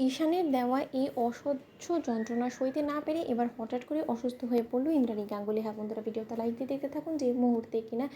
ঈশানের দেওয়া এই অসহ্য যন্ত্রণা সইতে না পেরে এবার হঠাৎ করে অসুস্থ হয়ে পড়ল ইন্দ্রাণী গাঙ্গুলি। হ্যাঁ বন্ধুরা, ভিডিওটা লাইক দিয়ে দেখতে থাকুন। যে মুহূর্তে কিনা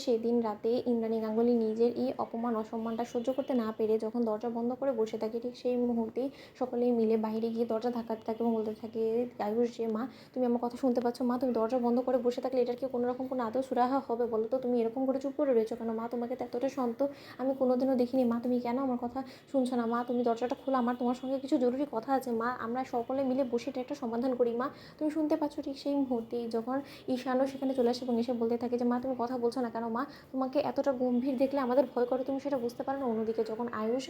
সেদিন রাতে ইন্দ্রাণী গাঙ্গুলি নিজের এই অপমান অসম্মানটা সহ্য করতে না পেরে যখন দরজা বন্ধ করে বসে থাকে, ঠিক সেই মুহূর্তেই সকলেই মিলে বাইরে গিয়ে দরজা ধাক্কাতে থাকে এবং বলতে থাকে আয়ুষ যে মা তুমি আমার কথা শুনতে পাচ্ছ? মা তুমি দরজা বন্ধ করে বসে থাকলে এটার কি কোনো রকম কোনো আদৌ সুরাহা হবে বলো তো? তুমি এরকম করে চুপ করে রয়েছো কেন? মা তোমাকে তো এতটা শান্ত আমি কোনোদিনও দেখিনি। মা তুমি কেন আমার কথা শুনছো না? মা তুমি দরজাটা খোলো, আমার তোমার সঙ্গে কিছু জরুরি কথা আছে। মা আমরা সকলে মিলে বসে এটা একটা সমাধান করি। মা তুমি শুনতে পাচ্ছ? ঠিক সেই মুহূর্তেই যখন ঈশানও সেখানে চলে আসে এবং এসে বলতে থাকে যে মা তুমি কথা বলছো না কেন? মা তোমাকে এতটা গম্ভীর দেখলে আমাদের ভয় করে, তুমি সেটা বুঝতে পারো না? অন্যদিকে যখন আয়ুষ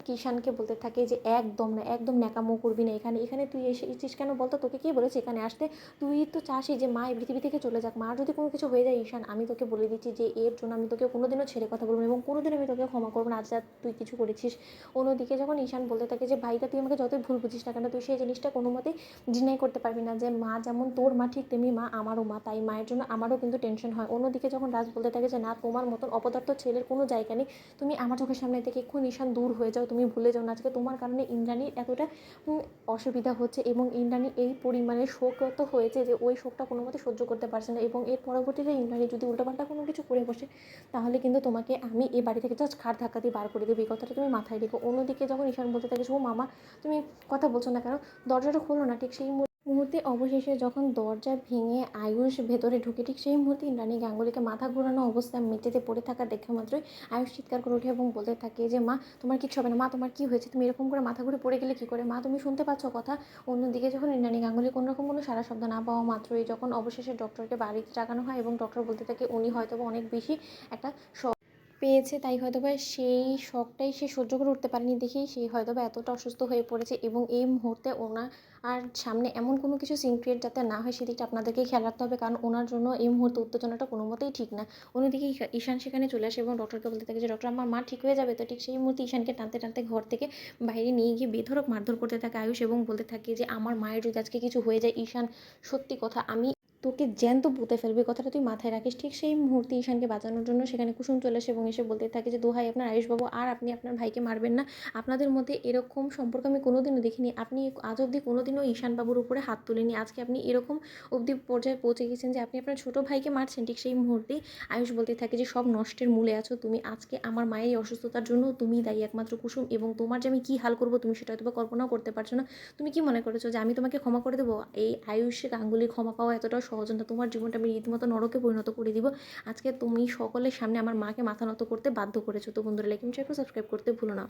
কিষানকে বলতে থাকে যে একদম না, একদম ন্যাকামো করবি না, এখানে এখানে তুই এসেছিস কেন বলতো? তোকে কে বলেছে এখানে আসতে? তুই তো চাসই যে মা এই পৃথিবী থেকে চলে যাক। মা যদি কোনো কিছু হয়ে যায় ঈশান, আমি তোকে বলে দিচ্ছি যে এর জন্য আমি তোকে কোনোদিনও ছেড়ে কথা বলবো না এবং কোনোদিন আমি তোকে ক্ষমা করবো না আজ যা তুই কিছু করেছিস। অন্যদিকে যখন ঈশান বলতে থাকে যে ভাইটা তুই আমাকে যতই ভুল বুঝিস না কেন, তুই সেই জিনিসটা কোনো মতেই ডিনাই করতে পারবি না যে মা যেমন তোর মা ঠিক তেমনি মা আমারও মা, তাই মায়ের জন্য আমারও কিন্তু টেনশন হয়। অন্যদিকে যখন রাজ বলতে থাকে যে না তোমার মতন অপদার্থ ছেলের কোনো জায়গা নেই, তুমি আমার চোখের সামনে থেকে এক্ষুনি ঈশান দূর হয়ে যাও, তুমি ভুলে যাও না আজকে তোমার কারণে ইন্দ্রাণীর এতটা অসুবিধা হচ্ছে এবং ইন্দ্রাণী এই পরিমাণে শোকরত হয়েছে যে ওই শোকটা কোনো মতে সহ্য করতে পারছে না এবং এর পরবর্তীতে ইন্দ্রাণী যদি উল্টোপাল্টা কোনো কিছু করে বসে তাহলে কিন্তু তোমাকে আমি এই বাড়ি থেকে জাস্ট ঘাড় ধাক্কা দিয়ে বার করে দেবো, এই কথাটা তুমি মাথায় রেখো। অন্যদিকে যখন ঈশান বলতে থাকে ও মামা তুমি কথা বলছো না কেন, দরজাটা খোলো না, ঠিক সেই মুহূর্তে অবশেষে যখন দরজা ভেঙে আয়ুষ ভেতরে ঢুকে, ঠিক সেই মুহূর্তে ইন্দ্রাণী গাঙ্গুলিকে মাথা ঘোরানো অবস্থায় মেঝেতে পড়ে থাকা দেখে মাত্রই আয়ুষ চিৎকার করে ওঠে এবং বলতে থাকে যে মা তোমার কিচ্ছু হবে না, মা তোমার কী হয়েছে? তুমি এরকম করে মাথা ঘুরে পড়ে গেলে কী করে? মা তুমি শুনতে পাচ্ছ কথা? অন্যদিকে যখন ইন্দ্রাণী গাঙ্গুলি কোনোরকম কোনো সারা শব্দ না পাওয়া মাত্রই যখন অবশেষে ডক্টরকে বাড়িতে ডাকানো হয় এবং ডক্টর বলতে থাকে উনি হয়তো অনেক বেশি একটা পেয়েছে, তাই হয়তোবা সেই শকটাই সে সহ্য করে উঠতে পারেনি দেখেই সে হয়তোবা এতটা অসুস্থ হয়ে পড়েছে এবং এই মুহূর্তে ওনার আর সামনে এমন কোনো কিছু সিন ক্রিয়েট যাতে না হয় সেদিকটা আপনাদেরকেই খেয়াল রাখতে হবে, কারণ ওনার জন্য এই মুহূর্তে উত্তেজনাটা কোনো মতেই ঠিক না। অন্যদিকে ঈশান সেখানে চলে আসে এবং ডক্টরকে বলতে থাকে যে ডক্টর আমার মা ঠিক হয়ে যাবে তো? ঠিক সেই মুহূর্তে ঈশানকে টানতে টানতে ঘর থেকে বাইরে নিয়ে গিয়ে বেধড়ক মারধর করতে থাকে আয়ুষ এবং বলতে থাকে যে আমার মায়ের যদি আজকে কিছু হয়ে যায় ঈশান, সত্যি কথা আমি তোকে জ্যান্ত পুঁতে ফেলবে, কথাটা তুই মাথায় রাখিস। ঠিক সেই মুহূর্তে ঈশানকে বাঁচানোর জন্য সেখানে কুসুম চলে আসে এবং এসে বলতে থাকে যে দোহাই আপনার আয়ুষবাবু, আর আপনি আপনার ভাইকে মারবেন না। আপনাদের মধ্যে এরকম সম্পর্ক আমি কোনোদিনও দেখিনি। আপনি আজ অবধি কোনোদিনও ঈশানবাবুর উপরে হাত তোলেনি, আজকে আপনি এরকম অবধি পর্যায়ে পৌঁছে গেছেন যে আপনি আপনার ছোটো ভাইকে মারছেন। ঠিক সেই মুহূর্তেই আয়ুষ বলতে থাকে যে সব নষ্টের মূলে আছো তুমি, আজকে আমার মায়ের অসুস্থতার জন্য তুমি দায়ী একমাত্র কুসুম, এবং তোমার যে আমি কী হাল করবো তুমি সেটা হয়তো কল্পনাও করতে পারছো না। তুমি কি মনে করেছো যে আমি তোমাকে ক্ষমা করে দেবো? এই আয়ুষ গাঙ্গুলির ক্ষমা পাওয়া এতটাও সহজ না। তোমার জীবনটা আমি রীতিমতো নরকে পরিণত করে দিব। আজকে তুমি সকলের সামনে আমার মাকে মাথা নত করতে বাধ্য করেছো। তো বন্ধুরা লাইক এবং শেয়ার করে সাবস্ক্রাইব করতে ভুলো না।